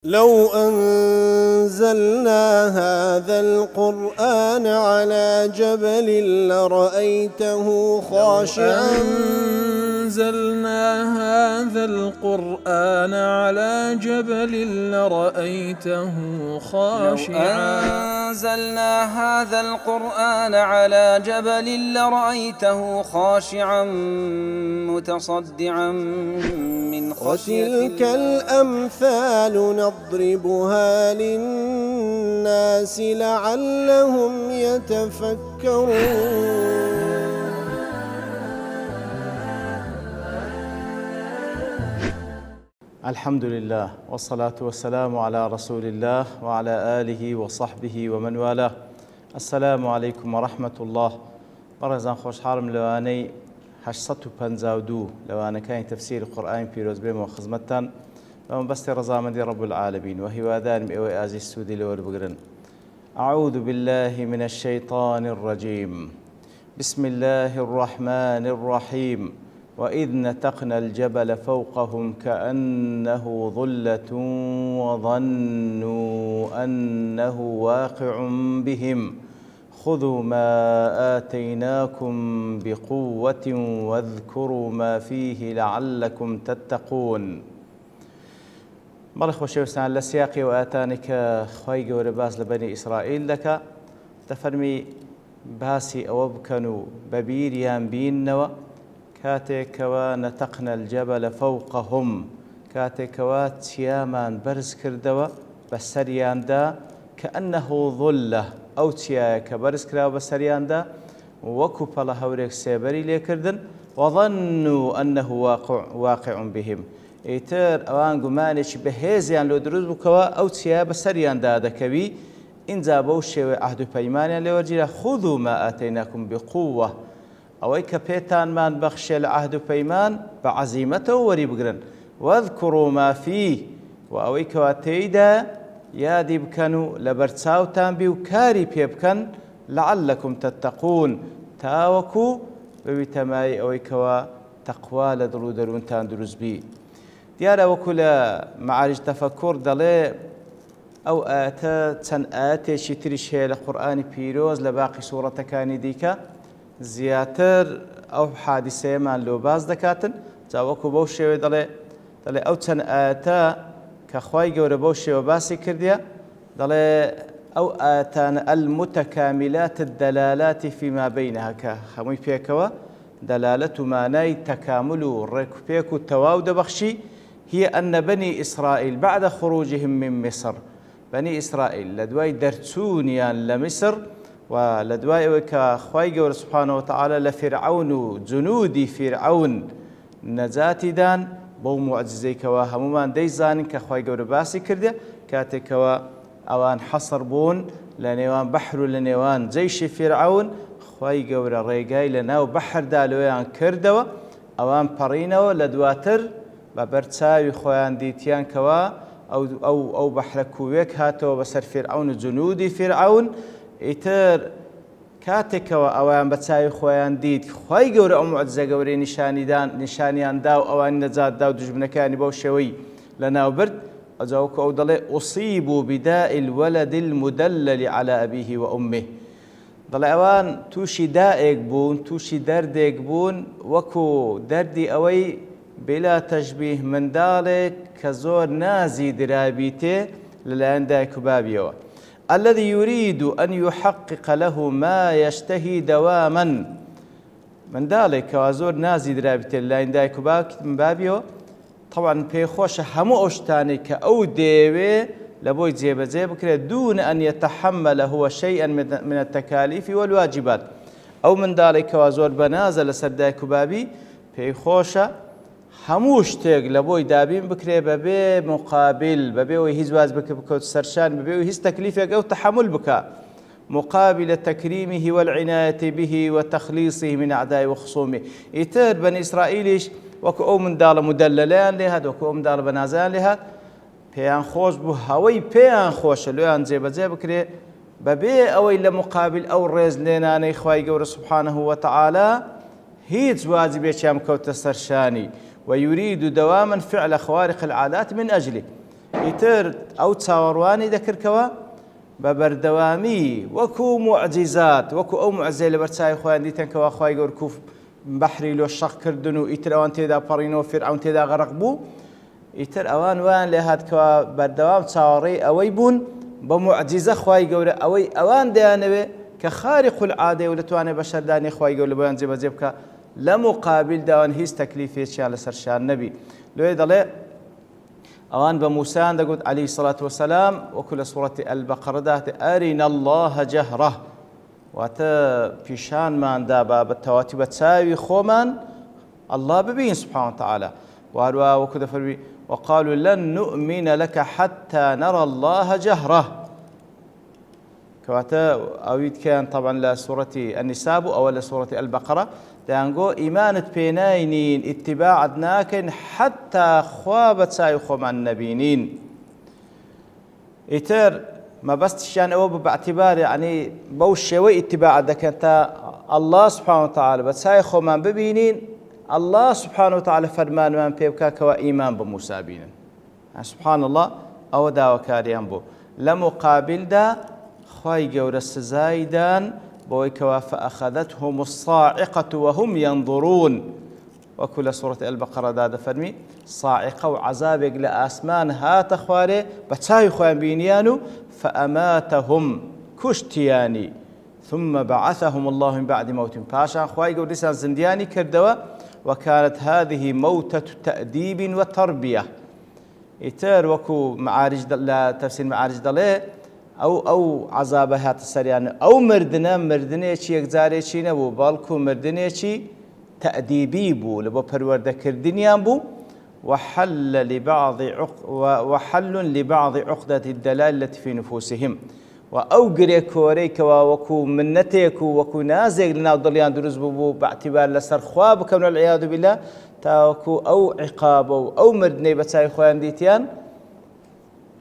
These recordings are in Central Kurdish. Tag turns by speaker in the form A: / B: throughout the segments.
A: لو أنزلنا هذا القرآن على جبل لرأيته خاشعا
B: متصدعا من خشية
A: وتلك الأمثال نضربها للناس لعلهم يتفكرون.
C: الحمد لله والصلاة والسلام على رسول الله وعلى آله وصحبه ومن والاه. السلام عليكم ورحمة الله. بەڕێزان خۆشحاڵم لەوانەی 852 لەوانەکانی تەفسیری قورئانی پیرۆز بێمەوە خزمەتتان بە مەبەستی ڕەزامەندی رب العالمین و هیوادارم ئێوەی ئازیز سوودی لەوەربگرن. أعوذ بالله من الشيطان الرجيم. بسم الله الرحمن الرحيم. وإذ نتقنا الجبل فوقهم كأنه ظلة وظنوا أنه واقع بهم خذوا ما آتيناكم بقوة واذكروا ما فيه لعلكم تتقون. بەڵێ خۆشەویستان لە سیاقی و ئاتانی کە خوای گەورە باس لە بەنی ئیسرائیل دەکا دەفەرمی باسی ئەوە بکەن و بەبیریان بیننەوە کاتێکەوە نەتەقنە الجەبەلە فەوقەهم کاتێکەوە چیامان بەرز کردەوە بەسەریاندا کەئەنەهو ظولە ئەو چیایە کە بەرز کراوە بەسەریاندا وەکو پەڵە هەورێک سێبەری لێکردن وظنوا أنه واقع بهم ئیتر ئەوان گومانێکی بەهێزیان لۆ دروست بووکەوە ئەو چیایە بەسەریاندا دەکەوی ئینجا بەو شێوەی عەهد و پەیمانیان لێوەرگیرە خذوا ما آتيناكم بقوة ئەوەی کە پێتانمان بەخشێ لە عەهد و پەیمان بە عەزیمەتەوە وەری بگرن واذكروا ما فيه و ئەوەی کەوا تێیدا یادی بکەن و لە بەرچاوتان بی و کاری پێ بکەن لعلكم تتقون تاوەکو بەوی تەمای ئەوەی کەوا تەقوا لە دڵ و دەروونتان دروست بی. دیارە وەکو لە معارج تەفەکوڕ دەڵێ ئەو ئاەتە چەند ئاەتێکی تریش هەیە لە قورئانی پیرۆز لە باقی سوورەتەکانی دیکە زیاتر ئەو حادیسەیەمان لۆ باز دەکاتن جا وەکو بەو شێوەیە دەڵێ ئەو چەند ئاەتە کە خوای گەورە بەو شێوە باسی کردیە دەڵێ ئەو ئاەتانە المتەکاملات الدلالات فيما بينها کە هەمووی پێکەوە دەلالەت و مانای تەکامل و ڕێکوپێک و تەواو دەبەخشی هي أن بني إسرائيل بعد خروجهم من مصر بني إسرائيل لدواي درتونيان لمصر ولدواي وكا خواي جور سبحانه وتعالى لفرعون جنود فرعون نجاتي دان بو معجزي كوا همومان ديزان كخواي جور باسي كرديا كاتي كوا أوان حصر بون لنيوان بحر لنيوان جيش فرعون خواي جور ريجاي لناو بحر دالويان كردوا أوان برينو لدواتر بەبەرچاوی خۆیان دیتیان کەوا ئەو بەحرە کوێک هاتەوە بەسەر فیرعون و جنودی فیرعون ئیتر کاتێکەوە ئەویان بە چاوی خۆیان دیت خوای گەورە ئەو موعجزە گەورەی نیشانیاندا و ئەوانی نەجاتدا و دوژمنەکانی بەو شێوەی لەناو برد ئەجاوکە ئەو دەڵێ ئوصیبوا بداء الولد المدلل على أبيه وأمه دەڵێ ئەوان تووشی دائێک بوون تووشی دەردێک بوون وەکو دەردی ئەوەی بلا تشبيه منداڵێک کە زۆر نازی درابیتێ لەلایەن دایک و بابیەوە الذي يريد أن يحقق له ما يشتهي دواما منداڵێک کەوا زۆر نازی درابیتێ لەلایەن دایک و بابیەوە طبعا پێخۆشە هەموو ئەو شتانێک کە ئەو دەیەوێ لە بۆی جێبەجێ بکرێت دون أن يتحمل هو شيئا من التكاليف والواجبات ئەو منداڵێک کەوا زۆر بەنازە لەسەر دایک و بابی پێیخۆشە هەموو شتێک لە بۆی دابین بکرێ بەبێ مقابل بەبێەوەی هیچ واز بکەوت سەرشان ببێەوەی هیچ تەکلیفێک ئەو تەحمل بکە مقابل تكريمه والعناية به وتخليصه من أعدائه وخصومه. ئیتر بەنی ئیسرائیلیش وەکو ئەو منداڵە مودەللەیان لێ هات وەکو ئەو منداڵە بەنازیان لێ هات پێیان خۆش بوو هەوەی پێیان خۆشە لۆیان جێبەجێ بکرێ بەبێ ئەوەی لە مقابل ئەو ڕێز لێنانەی خوای گەورە سبحانه وتعالى هیچ واجبێکیان بکەوتە سەرشانی ويريد دواما فعل خوارق العادات من أجله ئیتر ئەو چاوەڕوانی دەکردکەوە بە بەردەوامی وەکو معجزات وەکو ئەو معجزەی لەبەر چاوی خۆیان دیتن کەوا خوای گەورە کوف بەحری لۆ شەقکردن و ئیتر ئەوان تێدا پەڕینەوە فیرعەون تێدا غەرق بوو ئیتر ئەوان وایان لێ هاتکەوە بەردەوام چاوەڕێی ئەوەی بوون بە معجزە خوای گەورە ئەوەی ئەوان دەیانەوێ کە خارق العادە و لەتوانێت بە شەردانی خوای گەورە بۆیان جێبەجێ بکە لە مقابل داوان هیچ تەکلیفێکیان لەسەرشان نەبی لێ دەڵێ ئەوان بە موسایان دەگوت عەلەیهی سەڵات وەسەلام وەکو لە سوورەتی ئەلبەقەرەدا ئەرینە الله جەهرە واتە پیشانماندا بە تەواتی بە چاوی خۆمان الله ببین سبحانه وتعالى وهروە وەکو دەفەرمی وقالوا لن نؤمن لك حتى نرى الله جهرة كواتا أويد كان طبعا لسورة النساء أو لسورة البقرة دانقو إيمانة بيناينين اتباع أدناكن حتى خوابت سايخو مع النبيين إتر ما بس تشان أو باعتبار يعني بوشوي اتباع دكتا الله سبحانه وتعالى بتسايخو من ببينين الله سبحانه وتعالى فرمان من بيبكا كوا إيمان بموسى بينن سبحان الله أو دا وكاريان بو لمقابل دا خواي جور السزايدان بوي كوا فأخذتهم الصاعقة وهم ينظرون وكل سورة البقرة دا فرمي صاعقة وعذابك لأسمان هات خواري بتساي خوان بينيانو فأماتهم كشتياني ثم بعثهم الله من بعد موتهم باشا خواي جور لسان زندياني كردوا وكانت هذه موتة تأديب وتربية إتر وكو معارج لا تفسير معارج دلي أو عذابها السريان أو مردنه شي يكزاري شي نبو بالكو مردنه شي تأديبي بو لبو پروردة كردنيان بو وحل لبعض عقدة الدلال التي في نفوسهم وأوجري كوريك وكو منتك وكو نازق لنا ضليان دروز بو باعتبار لسر خواب كون والعياذ بالله تاوكو أو عقاب أو مردني بتاعي خوان ديتيان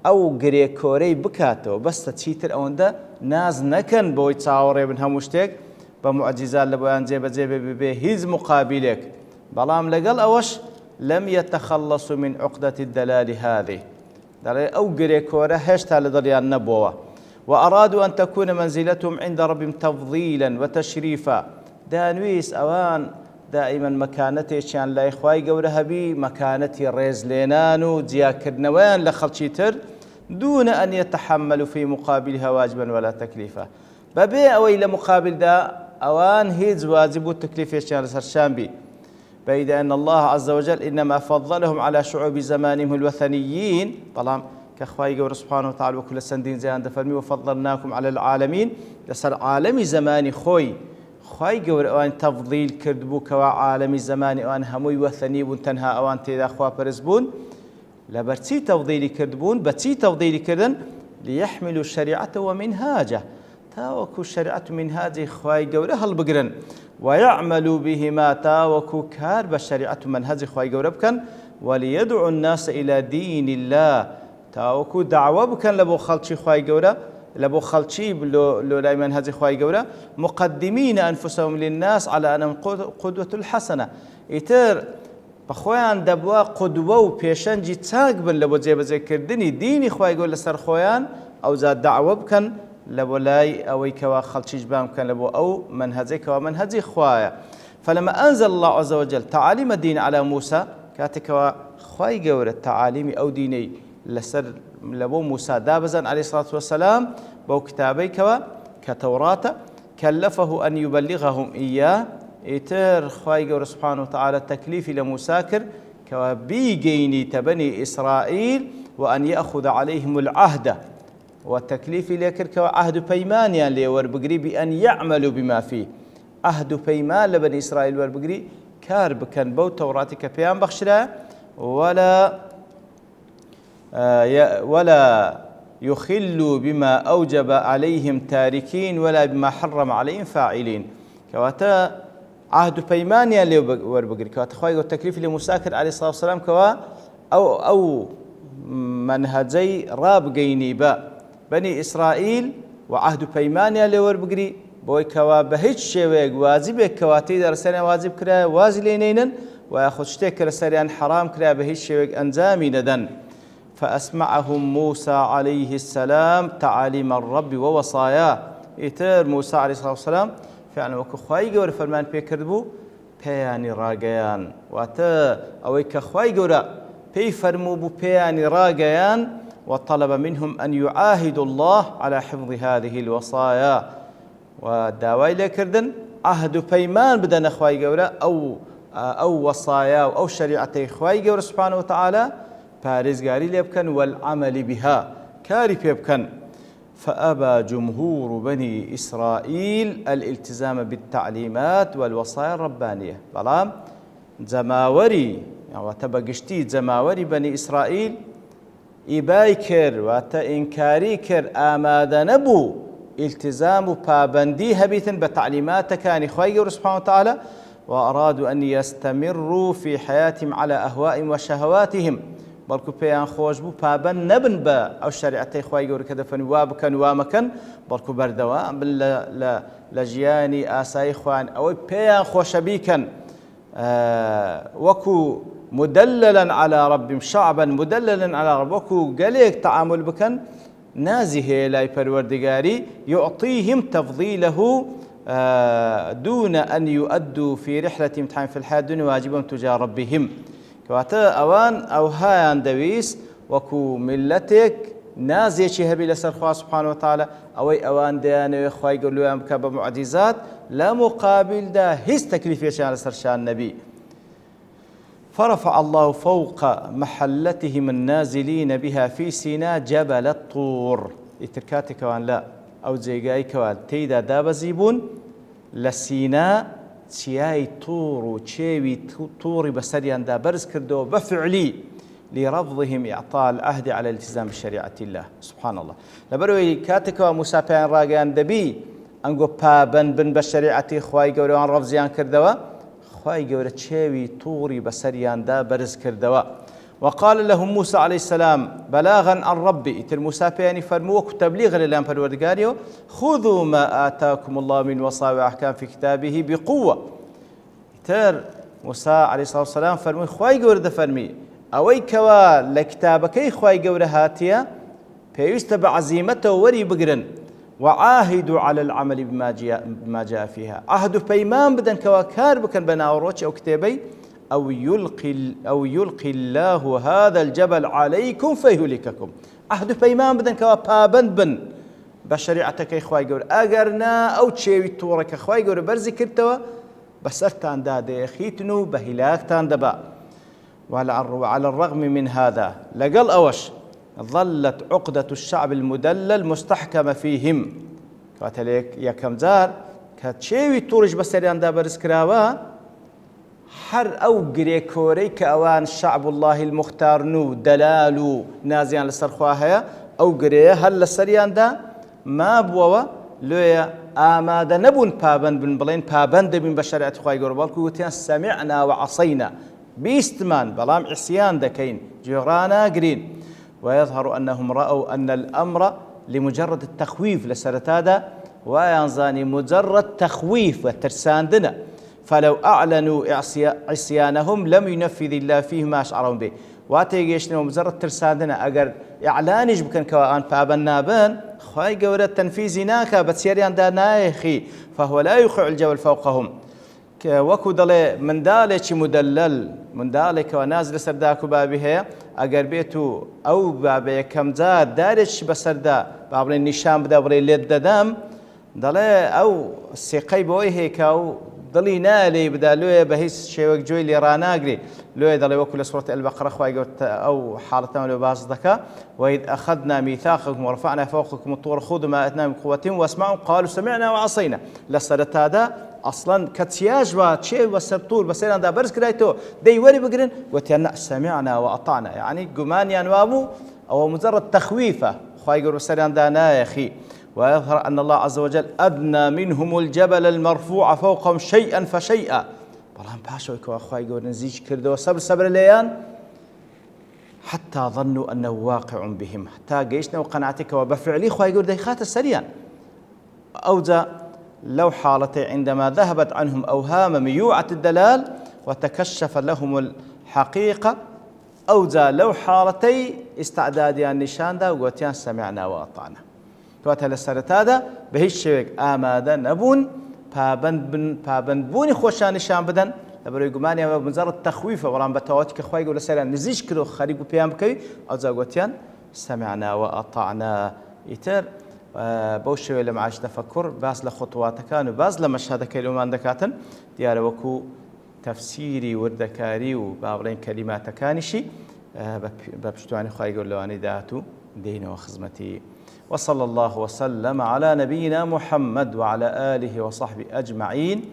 C: أو جري كوري بكاتو بس تشيتر أوندا ناز نكن بوي تصاوري من هموشتك بمعجزات لبوان جيب هيز مقابلك بلام لقل أوش لم يتخلصوا من عقدة الدلال هذه أو جري كوري هشتا لضليان نبوة وأرادوا أن تكون منزلتهم عند ربهم تفضيلا وتشريفا دانويس أوان دائما مكانتي شان لا إخواي قورها بي مكانتي ريز لينانو دياكر نوان لخلشيتر دون أن يتحملوا في مقابلها واجبا ولا تكليفا ببي أوي لمقابل دا أوان هيز واجب التكليف شان سرشان بي بيد أن الله عز وجل إنما فضلهم على شعوب زمانهم الوثنيين طالما كخواي قور سبحانه وتعالى وكل سندين زي عند فرمي وفضلناكم على العالمين لسر عالمي زماني خواي قور أوان تفضيل كردبو كوا عالمي زماني أوان هموي وثني وتنها أوان تيدا خوا برزبون لبرتي تفضيل كردبون بتي تفضيل كردن ليحملوا الشريعة ومنهاجه تاوكو الشريعة منهاج خواي قور هالبقرن ويعملوا بهما تاوكو كار بالشريعة منهاج خواي قور بكن وليدعو الناس إلى دين الله تاوكو دعوة بكن لبو خلشي خواي قورا لبو خلشي لو لا منهج خواي قورا مقدمين أنفسهم للناس على أنهم قدوة الحسنة إتر بخوان دبوا قدوة وبيشنجي تاقبن لبو جيب كردني ديني خواي قور لسر خوان أو زاد دعوة بكن لبو لاي أوي كوا خلشي جبام بكن لبو أو منهجي كوا منهجي خوايا فلما أنزل الله عز وجل تعاليم الدين على موسى كاتكوا خواي قور التعاليم أو ديني لسر لبو موسى دابزا عليه الصلاة والسلام بو كتابي كوا كتوراة كلفه أن يبلغهم إياه إتر خواي قور سبحانه وتعالى تكليف لمساكر كوا بيجيني تبني إسرائيل وأن يأخذ عليهم العهد والتكليف لكر كوا عهد بيمانيا ليور بقري بأن يعملوا بما فيه عهد بيمان لبني إسرائيل وربقري كارب كان بو توراتك بيان بخشرا ولا يخلوا بما أوجب عليهم تاركين ولا بما حرم عليهم فاعلين كواتا عهد بيمانيا اللي وربقري كواتا خواهي والتكليف لمساكر عليه الصلاة والسلام كوا أو منهجي رابقيني با بني إسرائيل وعهد بيمانيا اللي وربقري بوي كوا بهيج شويق واجبك كواتي درسنا واجب كرا وازلينينن وياخذ شتيك رساليان حرام كرا بهيج شويق أنزامي ندن فأسمعهم موسى عليه السلام تعاليم الرب ووصاياه. إتر موسى عليه الصلاة والسلام فعلا وكخواي جور فرمان بيكردبو بياني راقيان واتا أويك خواي جور بي فرمو بو بياني راقيان، وطلب منهم أن يعاهدوا الله على حفظ هذه الوصايا وداوای لێکردن عهد و پەیمان بدەنە خوای گەورە ئەو وەصایا و ئەو شەریعەتەی خوای گەورە سوبحانه وتعالى پارێزگاری لێ بکەن والعمل بها کاری پێ بکەن. فأبى جمهور بني إسرائيل الالتزام بالتعليمات والوصايا الربانية. بەڵام جەماوەری واتە بەگشتی جەماوەری بني إسرائيل ئیبای کرد واتە ئینکاری کرد ئامادە نەبوو التزام وبابندي هبيتن بتعليمات كان خوي سبحانه وتعالى، وأرادوا أن يستمروا في حياتهم على أهوائهم وشهواتهم، بلكو بيان خوش بو بابن نبن با أو شريعتي خوي كذا فنوابكن وامكن بلكو بردوام لجياني آساي خوان أو بيان خوش بيكن وكو مدللا على ربهم شعبا مدللا على رب وكو قليك تعامل بكن نازه لاي پروردگاري يعطيهم تفضيله دون أن يؤدوا في رحلة امتحان في الحياة الدنيا واجبهم تجاه ربهم. كواتا أوان أو هايان دويس وكو ملتك نازيشي هبي لسر خواه سبحانه وتعالى أوي أوان ديانو خواهي يقولوا يامكا بمعجزات لا مقابل دا هز تكليفية شان لسر شان النبي. فرفع الله فوق محلتهم النازلين بها في سيناء جبل الطور. إتركاتي كوان لا أو زيقاي كوان تيدا دابزيبون لسيناء تياي طور وتشيوي طوري بسريان دا برز كردو بفعلي لرفضهم إعطاء العهد على الالتزام بشريعة الله. سبحان الله. لبروي كاتك وموسى بيان راقان دبي أنقو بابن بن بشريعتي خواي قولوان رفضيان كردوا خواهي قولة شاوي طوري بسريان دا برز كردوا. وقال لهم موسى عليه السلام بلاغا عن ربي إتر موسى بياني فرموك تبليغ لله فالوردقاريو خذوا ما آتاكم الله من وصايا وأحكام في كتابه بقوة. إتر موسى عليه الصلاة والسلام فرموه خواهي قولة فرمي أوي كوا لكتابكي خواهي قولة هاتيا بيست بعزيمته وري بقرن وعاهدوا على العمل بما جاء فيها. عهد بيمان بدن كواكار بكن بناوروش أو كتابي أو يلقي الله هذا الجبل عليكم فيهلككم. عهد بيمان بدن كوابابن بن بشريعتك إخوائي قول أجرنا أو تشيوي تورك إخوائي قول برزي كرتوا بسرتان دادي خيتنو بهلاكتان دبا. وعلى الرغم من هذا لقل أوش ظلت عقدة الشعب المدلل مستحكمة فيهم. كاتليك يا كمزار كاتشيوي تورج بسريان دا برز كراوا حر أو غريكوري كأوان شعب الله المختار نو دلالو نازيان لسرخواها أو غريه هل لسريان دا ما بوا لويا آمادا نبون بابن بن بلين بابن دبن بشريعة خواهي قربالكو وتيان سمعنا وعصينا بيستمان بلام عصيان دكين جيرانا قرين. ويظهر أنهم رأوا أن الأمر لمجرد التخويف لسرتادا وينظاني مجرد تخويف وترساندنا، فلو أعلنوا عصيانهم لم ينفذ الله فيه ما أشعرهم به. واتيجيشنا مجرد ترساندنا أجر إعلانش بكن كوان بابن نابن خواي جورة تنفيذ ناكا بتسيريان دا نايخي فهو لا يخع الجبل فوقهم. وكو دلي من دالك مدلل من دالك ونازل سرداكو بابها اگر بيتو او بابي كمزاد دارش بسردا بابري نشان بدا بري ليد دام دلي او سيقي بوي هيك او دلي نالي بدا لوي بهيس شيوك جوي لي راناغري لوي دلي وكل سورة البقرة خواي قلت او حالتنا لو باز ذكا وإذ أخذنا ميثاقكم ورفعنا فوقكم الطور خذوا ما أتنا من قوة واسمعوا قالوا سمعنا وعصينا لسرت هذا أصلاً كتياج وشيء وسبطول بس أنا دا برز كرايتو دي وري بقرن وتينا سمعنا وأطعنا يعني جمان ينوابو أو مجرد تخويفه خواي يقول سريان دانا يا أخي. ويظهر أن الله عز وجل أدنى منهم الجبل المرفوع فوقهم شيئا فشيئا. بلان باشا ويكوا خواي يقول نزيج كردو صبر ليان حتى ظنوا أنه واقع بهم حتى جيشنا وقناعتك وبفعلي خواي يقول ديخات السريان أوجا لو حالتي عندما ذهبت عنهم أوهام ميوعة الدلال وتكشف لهم الحقيقة أوجا لو حالتي استعداديان نشاندا وقوتيان سمعنا وأطعنا كواتا لسرتادا بهيش شويك آمادا نبون پابند بوني خوشان نشان بدن لبروي قمانيا بمجرد تخويف وران بتواتك خواي يقول سيرا نزيش كرو خريقو بيام كي أوجا قوتيان سمعنا وأطعنا يتر بوشوي لما عاش تفكر باز لخطوات كانوا باز لما شهادة كلمان دكاتن ديار وكو تفسيري وردكاري وبابرين كلمات كانشي بابشتواني خواهي يقول له أني داتو دين وخزمتي وصلى الله وسلم على نبينا محمد وعلى آله وصحبه أجمعين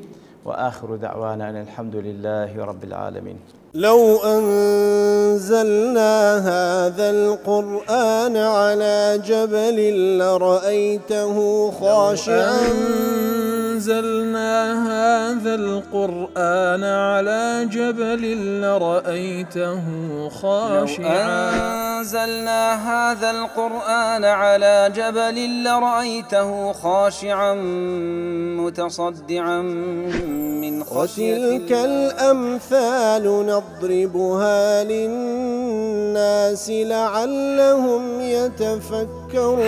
C: وآخر دعوانا أن الحمد لله رب العالمين.
A: لو أنزلنا هذا القرآن على جبل لرأيته خاشعا
D: أنزلنا هذا القرآن على جبل لرأيته خاشعا
B: أنزلنا هذا القرآن على جبل لرأيته خاشعا متصدعا من خشية
A: وتلك الأمثال نضربها للناس لعلهم يتفكرون.